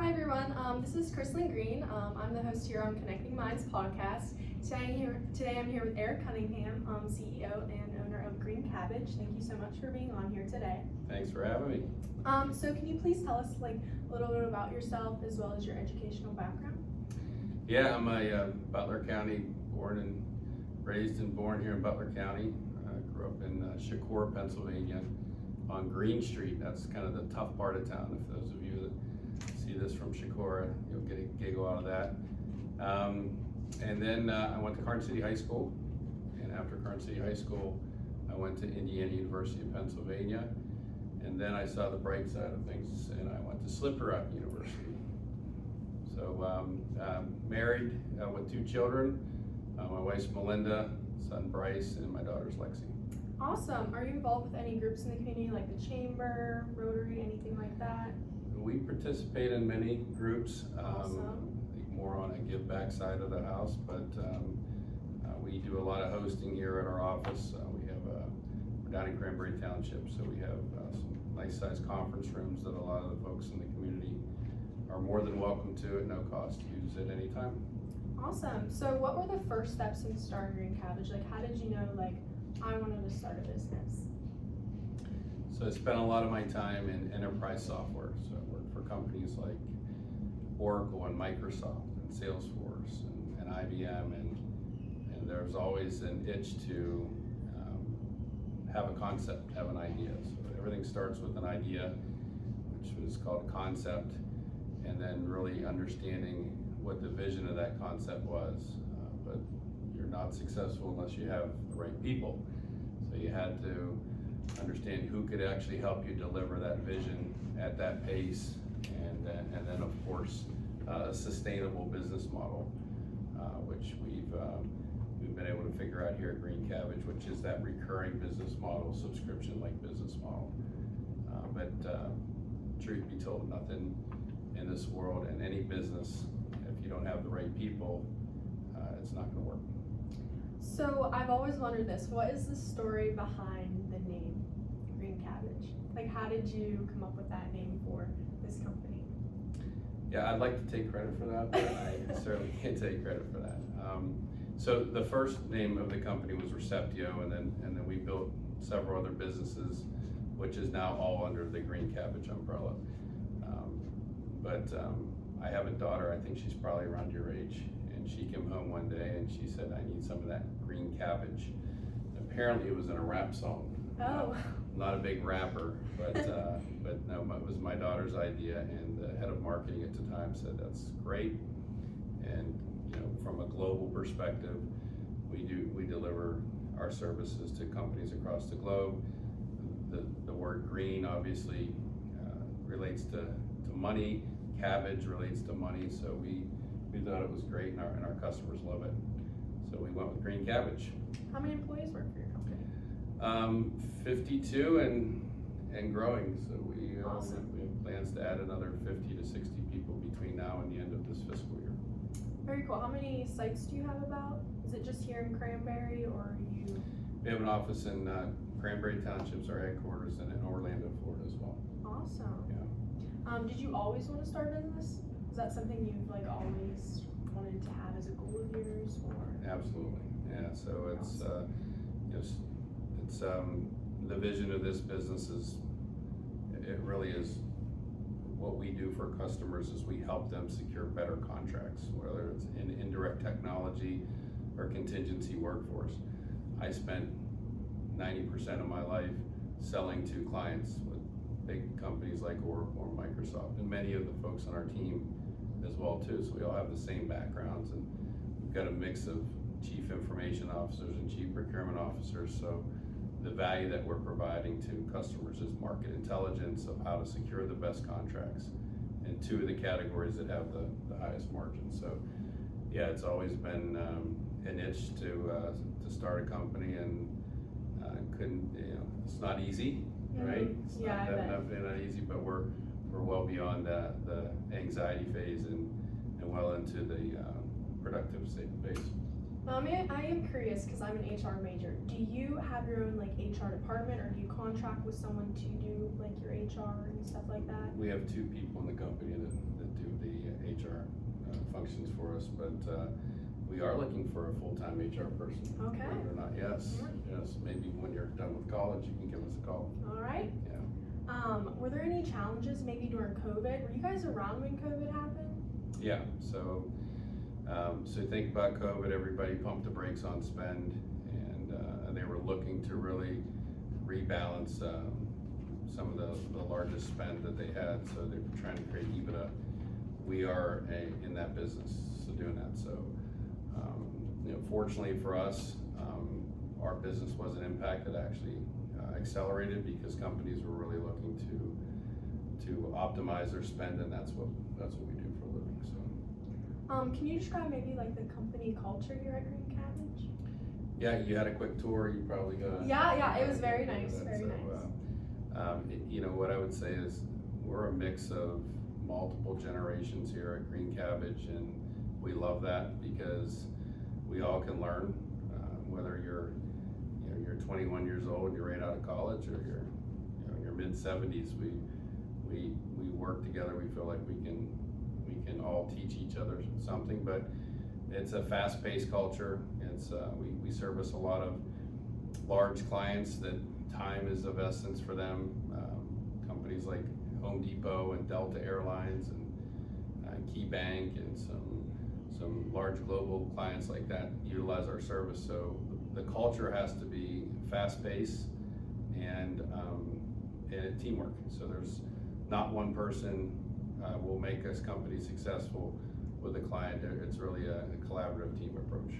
Hi everyone, this is Kristen Green. I'm the host here on Connecting Minds podcast. Today I'm here with Eric Cunningham, CEO and owner of Green Cabbage. Thank you so much for being on here today. Thanks for having me. So can you please tell us a little bit about yourself as well as your educational background? Yeah, I'm a Butler County raised and born here in Butler County. Grew up in Shakur, Pennsylvania, on Green Street. That's kind of the tough part of town. If those of you that see this from Shakur, you'll get a giggle out of that. And then I went to Carson City High School, and after Carson City High School, I went to Indiana University of Pennsylvania, and then I saw the bright side of things, and I went to Slippery Rock University. So married with 2 children. My wife's Melinda, son Bryce, and my daughter's Lexi. Awesome. Are you involved with any groups in the community like the Chamber, Rotary, anything like that? We participate in many groups. Awesome. More on a give back side of the house, but we do a lot of hosting here at our office. We're down in Cranberry Township, so we have some nice sized conference rooms that a lot of the folks in the community are more than welcome to at no cost to use at any time. Awesome. So what were the first steps in starting Green Cabbage? How did you know I wanted to start a business? So I spent a lot of my time in enterprise software. So I worked for companies like Oracle and Microsoft and Salesforce and IBM, and there's always an itch to have a concept, have an idea. So everything starts with an idea, which was called a concept, and then really understanding what the vision of that concept was. But you're not successful unless you have the right people. So you had to understand who could actually help you deliver that vision at that pace, and then of course a sustainable business model, which we've been able to figure out here at Green Cabbage, which is that recurring business model, subscription-like business model. But truth be told, nothing in this world and any business, if you don't have the right people, it's not going to work. So I've always wondered this, what is the story behind the name Green Cabbage? How did you come up with that name for this company? Yeah, I'd like to take credit for that, but I certainly can't take credit for that. So the first name of the company was Receptio, and then we built several other businesses, which is now all under the Green Cabbage umbrella. But I have a daughter, I think she's probably around your age, and she came home one day and she said, "I need some of that green cabbage." Apparently it was in a rap song. Oh. Not a big rapper, but no, it was my daughter's idea, and the head of marketing at the time said, "That's great." And from a global perspective, we deliver our services to companies across the globe. The word green obviously relates to money. Cabbage relates to money, so we thought it was great, and our customers love it. So we went with Green Cabbage. How many employees work for your company? 52 and growing. So Awesome. we have plans to add another 50 to 60 people between now and the end of this fiscal year. Very cool. How many sites do you have about? Is it just here in Cranberry, or are you? We have an office in Cranberry Township's our headquarters, and in Orlando, Florida as well. Awesome. Yeah. Did you always want to start a business? Is that something you've always wanted to have as a goal of yours, or? Absolutely. Yeah. So it's it's the vision of this business is, it really is what we do for customers is we help them secure better contracts, whether it's in indirect technology or contingency workforce. I spent 90% of my life selling to clients with big companies like Oracle or Microsoft, and many of the folks on our team as well too. So we all have the same backgrounds, and we've got a mix of chief information officers and chief procurement officers. So the value that we're providing to customers is market intelligence of how to secure the best contracts in 2 of the categories that have the highest margins. So yeah, it's always been an itch to start a company, and it's not easy, right? It's Yeah, definitely not easy, but we're well beyond the anxiety phase and well into the productive phase. I am curious because I'm an HR major. Do you have your own HR department, or do you contract with someone to do your HR and stuff like that? We have 2 people in the company that do but we are looking for a full-time HR person. Okay. Believe it or not, yes, yes, maybe when you're done with college, you can give us a call. All right. Yeah. Were there any challenges maybe during COVID? Were you guys around when COVID happened? Yeah, so think about COVID, everybody pumped the brakes on spend, and they were looking to really rebalance some of the largest spend that they had, so they were trying to create EBITDA. We are in that business, so doing that, so fortunately for us, our business wasn't impacted, actually accelerated, because companies were really looking to optimize their spend, and that's what we do for a living. So can you describe maybe like the company culture here at Green Cabbage? yeah, you had a quick tour, you probably got Yeah, it was very nice, very nice. What I would say is we're a mix of multiple generations here at Green Cabbage, and we love that because we all can learn, whether you're 21 years old, you're right out of college, or you're in your mid-70s. We work together. We feel like we can all teach each other something, but it's a fast-paced culture. It's we service a lot of large clients that time is of essence for them. Companies like Home Depot and Delta Airlines and Key Bank and some large global clients like that utilize our service. So the culture has to be fast-paced and teamwork. So there's not one person will make this company successful with a client. It's really a collaborative team approach.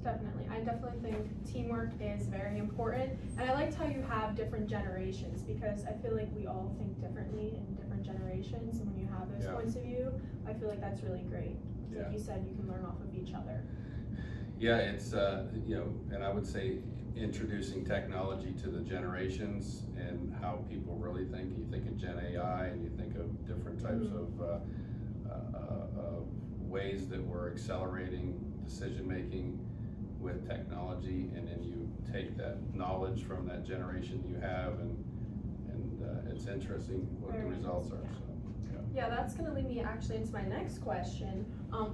Definitely. I definitely think teamwork is very important. And I liked how you have different generations, because I feel like we all think differently in different generations. And when you have those points of view, I feel like that's really great. Like you said, you can learn off of each other. Yeah, it's, and I would say introducing technology to the generations and how people really think. You think of Gen AI and you think of different types of ways that we're accelerating decision-making with technology, and then you take that knowledge from that generation you have, and it's interesting what the results are. So, yeah, that's going to lead me actually into my next question.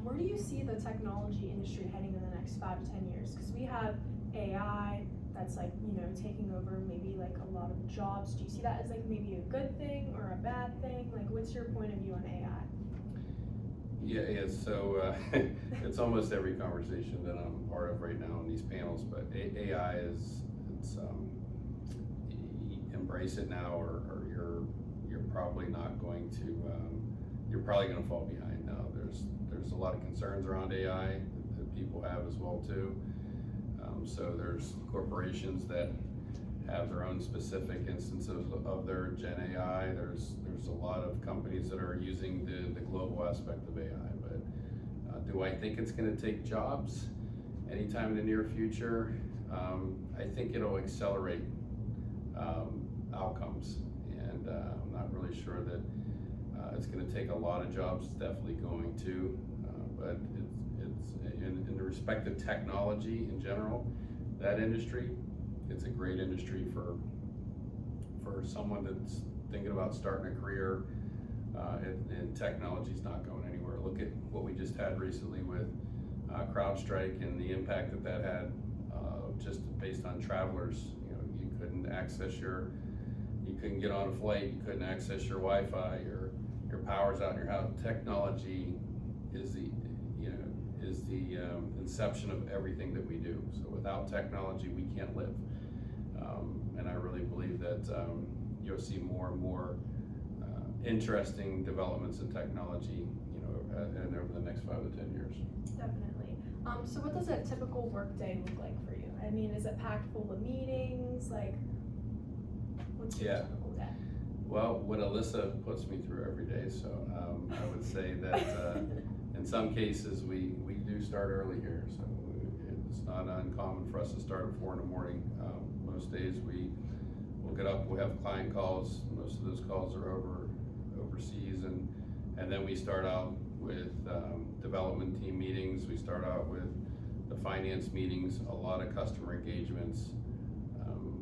Where do you see the technology industry heading in the next 5 to 10 years? Because we have AI that's like, taking over maybe like a lot of jobs. Do you see that as like maybe a good thing or a bad thing? Like, what's your point of view on AI? Yeah, so it's almost every conversation that I'm part of right now in these panels, but AI embrace it now, or you're probably not going to, you're probably going to fall behind now. There's a lot of concerns around AI that people have as well too. So there's corporations that have their own specific instances of their Gen AI. There's a lot of companies that are using the global aspect of AI, but do I think it's going to take jobs anytime in the near future? I think it'll accelerate outcomes, and I'm not really sure that it's going to take a lot of jobs. It's definitely going to, but it's in the respect of technology in general, that industry, it's a great industry for someone that's thinking about starting a career, and technology's not going anywhere. Look at what we just had recently with CrowdStrike and the impact that had, just based on travelers. You couldn't get on a flight, you couldn't access your Wi-Fi, your power's out in your house. Technology is the inception of everything that we do. So without technology, we can't live. And I really believe that you'll see more and more interesting developments in technology, and over the next 5 to 10 years. Definitely. So what does a typical work day look like for you? I mean, is it packed full of meetings? Like, what's your typical day? Well, what Alyssa puts me through every day, so I would say that in some cases we do start early here, so it's not uncommon for us to start at 4 in the morning. Most days we'll get up, we'll have client calls. Most of those calls are overseas, and then we start out with development team meetings. We start out with the finance meetings, a lot of customer engagements.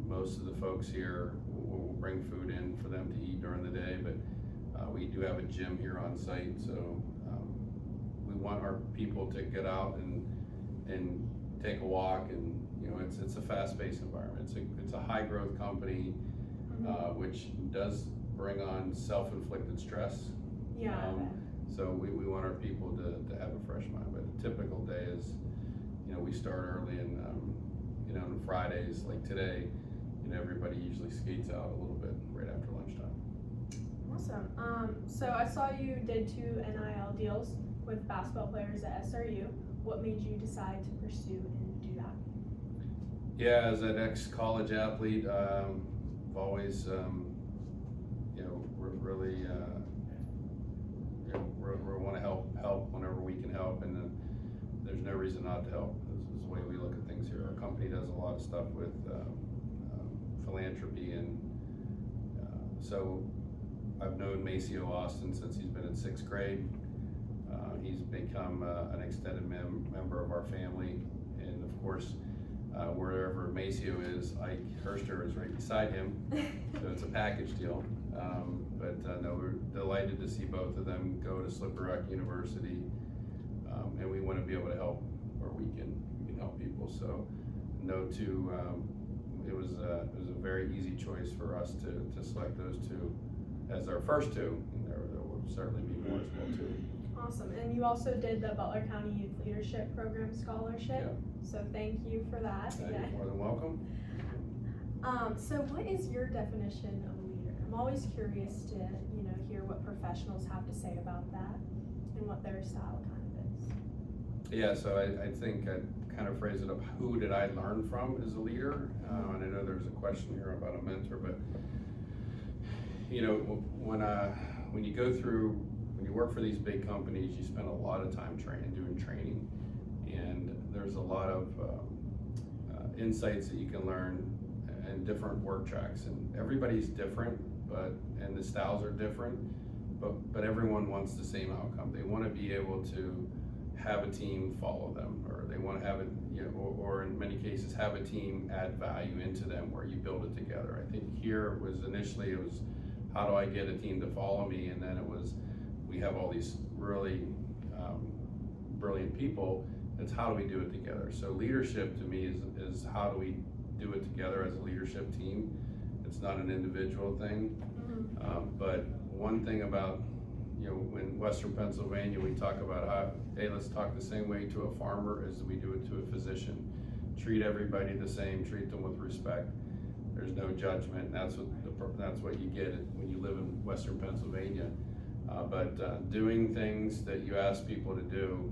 Most of the folks here will bring food in for them to eat during the day, but we do have a gym here on site, so we want our people to get out and take a walk, and it's a fast-paced environment. It's a high-growth company, which does bring on self-inflicted stress. Yeah. So we want our people to have a fresh mind. But a typical day is, we start early, and on Fridays like today, everybody usually skates out a little bit right after lunchtime. Awesome. So I saw you did 2 NIL deals with basketball players at SRU. What made you decide to pursue and do that? Yeah, as an ex-college athlete, I've always, really, we want to help whenever we can help, and there's no reason not to help. This is the way we look at things here. Our company does a lot of stuff with philanthropy, and so I've known MaCio Austin since he's been in 6th grade. He's become an extended member of our family, and of course, wherever MaCio is, Ike Herster is right beside him, so it's a package deal. No, we're delighted to see both of them go to Slippery Rock University, and we want to be able to help where we can help people. So, it was a very easy choice for us to select those 2 as our first 2. And there will certainly be more as well too. Awesome. And you also did the Butler County Youth Leadership Program Scholarship. Yeah. So thank you for that. You're more than welcome. So what is your definition of a leader? I'm always curious to, hear what professionals have to say about that and what their style kind of is. Yeah, so I think I'd kind of phrase it up, who did I learn from as a leader? And I know there's a question here about a mentor, but when you go through, when you work for these big companies, you spend a lot of time doing training, and there's a lot of insights that you can learn in different work tracks, and everybody's different, and the styles are different, but everyone wants the same outcome. They want to be able to have a team follow them, or they want to have it, or in many cases have a team add value into them where you build it together. I think here it was initially, how do I get a team to follow me, and then it was, we have all these really brilliant people. It's how do we do it together? So leadership to me is how do we do it together as a leadership team. It's not an individual thing. But one thing about, in Western Pennsylvania, we talk about how, hey, let's talk the same way to a farmer as we do it to a physician. Treat everybody the same, treat them with respect. There's no judgment. That's what you get when you live in Western Pennsylvania. But doing things that you ask people to do,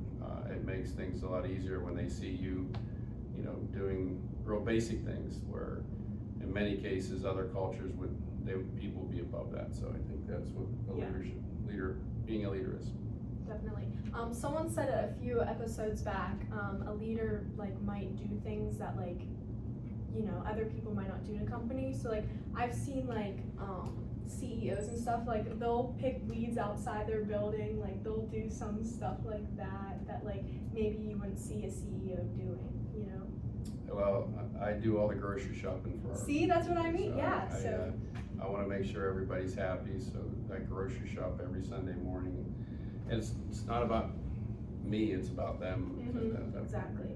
it makes things a lot easier when they see you, doing real basic things where in many cases other cultures people would be above that. So I think that's what being a leader is. Definitely. Someone said a few episodes back, a leader might do things that other people might not do in a company. So I've seen CEOs and stuff, they'll pick weeds outside their building, they'll do some stuff like that maybe you wouldn't see a CEO doing, Well, I do all the grocery shopping for See, that's what I mean, so yeah. I want to make sure everybody's happy, so I grocery shop every Sunday morning. And it's not about me, it's about them. Exactly.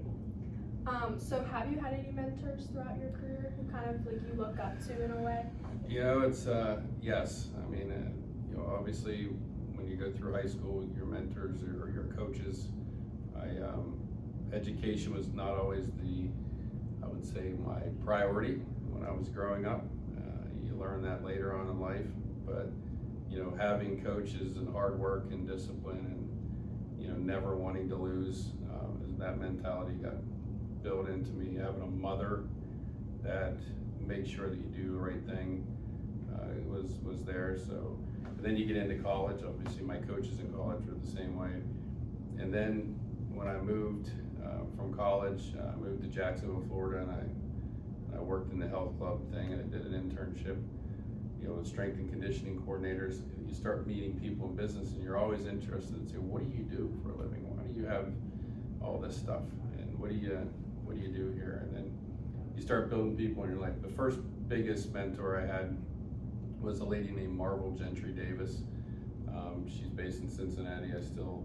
So have you had any mentors throughout your career who kind of you look up to in a way? It's yes. I mean, obviously when you go through high school, your mentors or your coaches. Education was not always I would say, my priority when I was growing up. You learn that later on in life, but having coaches and hard work and discipline and never wanting to lose, that mentality got built into me. Having a mother that makes sure that you do the right thing was there. So and then you get into college. Obviously, my coaches in college were the same way. And then when I moved from college, I moved to Jacksonville, Florida, and I worked in the health club thing, and I did an internship, with strength and conditioning coordinators. You start meeting people in business, and you're always interested in saying, what do you do for a living? Why do you have all this stuff? And what do you do here? And then you start building people in your life. The first biggest mentor I had was a lady named Marvel Gentry Davis. She's based in Cincinnati. I still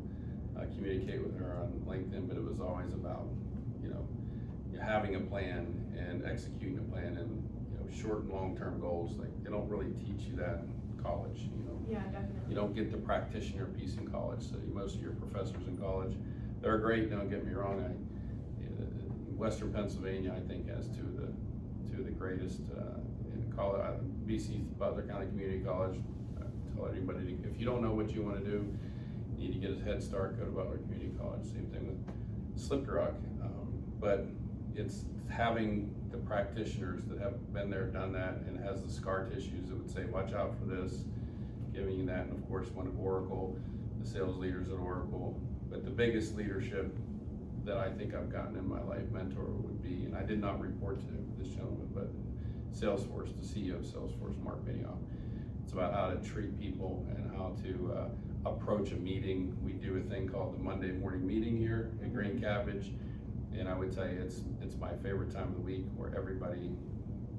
communicate with her on LinkedIn, but it was always about, you know, having a plan and executing a plan, and, you know, short and long-term goals. Like, they don't really teach you that in college, you know. Yeah, definitely. You don't get the practitioner piece in college, so most of your professors in college, they're great, don't get me wrong. Western Pennsylvania, I think, has two of the greatest in college. BC, Butler County Community College. I tell anybody, if you don't know what you want to do, you need to get a head start, go to Butler Community College. Same thing with Slippery Rock. But it's having the practitioners that have been there, done that, and has the scar tissues that would say, watch out for this, giving you that. And of course, one at Oracle, the sales leaders at Oracle. But the biggest leadership that I think I've gotten in my life, mentor, would be, and I did not report to this gentleman, but Salesforce, the CEO of Salesforce, Mark Benioff. It's about how to treat people and how to approach a meeting. We do a thing called the Monday morning meeting here at Green Cabbage, and I would tell you it's my favorite time of the week, where everybody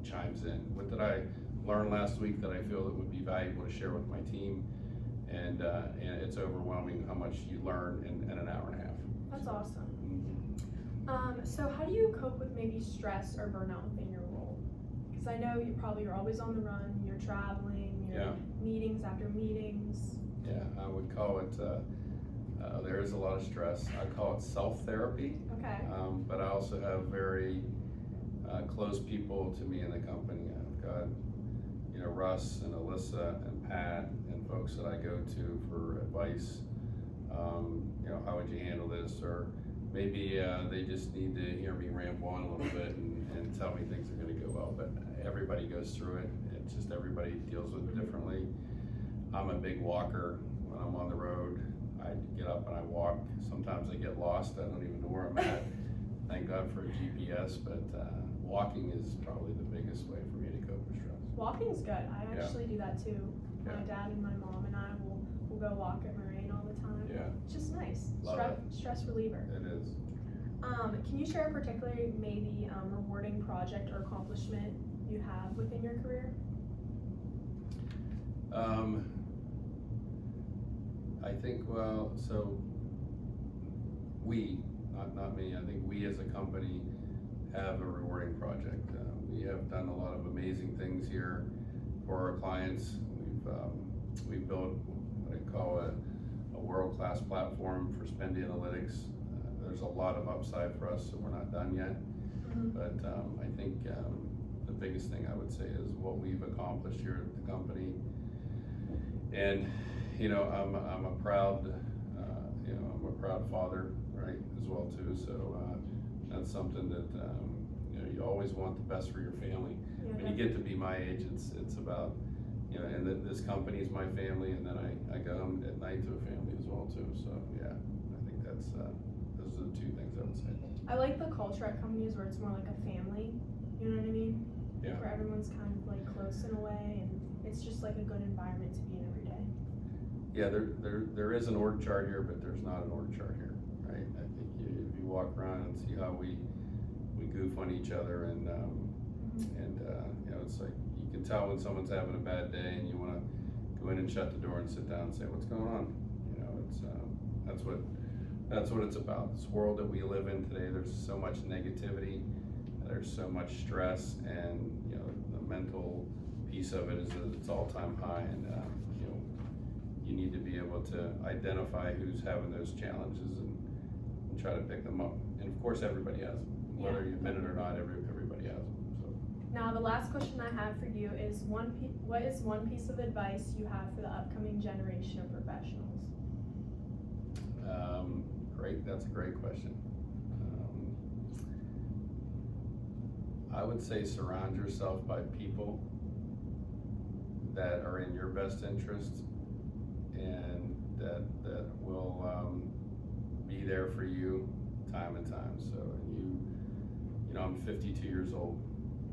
chimes in. What did I learn last week that I feel that would be valuable to share with my team? And it's overwhelming how much you learn in an hour and a half. That's awesome. So how do you cope with maybe stress or burnout within your role? Because I know you're always on the run, you're traveling, you're meetings after meetings. Yeah, I would call it, there is a lot of stress. I call it self-therapy. Okay. But I also have very close people to me in the company. I've got, you know, Russ and Alyssa and Pat and folks that I go to for advice. You know, how would you handle this? Or maybe they just need to hear me ramble on a little bit and tell me things are going to go well. But everybody goes through it. It's just everybody deals with it differently. I'm a big walker. When I'm on the road, I get up and I walk. Sometimes I get lost. I don't even know where I'm at. Thank God for a GPS, but walking is probably the biggest way for me to cope with stress. Walking's good. I actually do that too. Yeah. My dad and my mom and I will go walk at Moraine all the time. Yeah. It's just nice. Love Stress reliever. It is. Can you share a particularly maybe rewarding project or accomplishment you have within your career? I think, well, so we, not me, I think we as a company have a rewarding project. We have done a lot of amazing things here for our clients. We've built what I call a world-class platform for spend analytics. There's a lot of upside for us, so we're not done yet. Mm-hmm. But I think the biggest thing I would say is what we've accomplished here at the company. And you know, I'm a proud, you know, I'm a proud father, right, as well too. So that's something that you know, you always want the best for your family. Yeah, when you get to be my age, it's about, you know, and this company is my family, and then I go home at night to a family as well too. So yeah, I think that's those are the two things I would say. I like the culture at companies where it's more like a family. You know what I mean? Yeah. Where everyone's kind of like close in a way, and it's just like a good environment to be in every day. Yeah, there is an org chart here, but there's not an org chart here, right? I think if you walk around and see how we goof on each other, and you know, it's like you can tell when someone's having a bad day, and you want to go in and shut the door and sit down and say, what's going on? You know, it's that's what it's about. This world that we live in today, there's so much negativity, there's so much stress, and you know, the mental piece of it is at its all-time high, and you know, you need to be able to identify who's having those challenges and try to pick them up. And of course, everybody has them. Whether you admit it or not, everybody has them. So. Now, the last question I have for you is what is one piece of advice you have for the upcoming generation of professionals? Great, that's a great question. I would say surround yourself by people that are in your best interest and that will be there for you time and time. So you know, I'm 52 years old,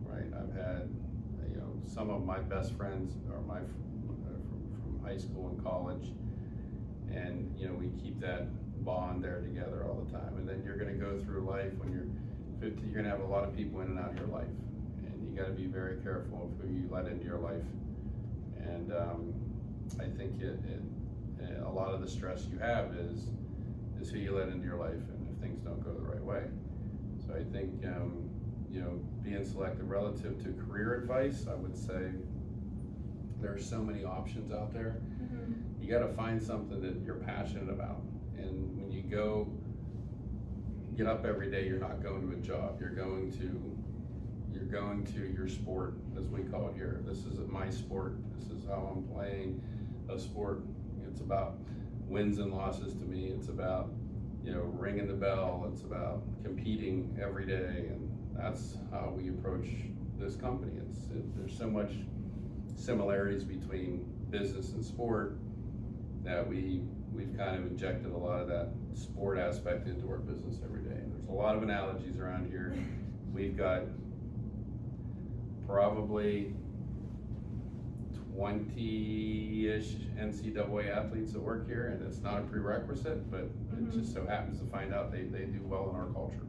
right? I've had, you know, some of my best friends are from high school and college, and you know, we keep that bond there together all the time. And then you're going to go through life when you're 50, you're going to have a lot of people in and out of your life, and you got to be very careful of who you let into your life. And I think a lot of the stress you have is is who you let into your life, and if things don't go the right way. So I think, you know, being selective relative to career advice, I would say there are so many options out there. You got to find something that you're passionate about, and when you get up every day, you're not going to a job. You're going to your sport, as we call it here. This is my sport. This is how I'm playing a sport. It's about wins and losses to me. It's about, you know, ringing the bell. It's about competing every day, and that's how we approach this company. There's so much similarities between business and sport that we've kind of injected a lot of that sport aspect into our business every day. There's a lot of analogies around here. We've got probably 20-ish NCAA athletes that work here, and it's not a prerequisite, but it just so happens to find out they do well in our culture.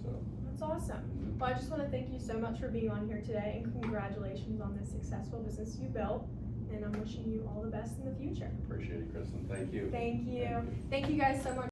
So that's awesome. Well, I just want to thank you so much for being on here today, and congratulations on this successful business you built. And I'm wishing you all the best in the future. Appreciate it, Kristen. Thank you. Thank you. Thank you guys so much.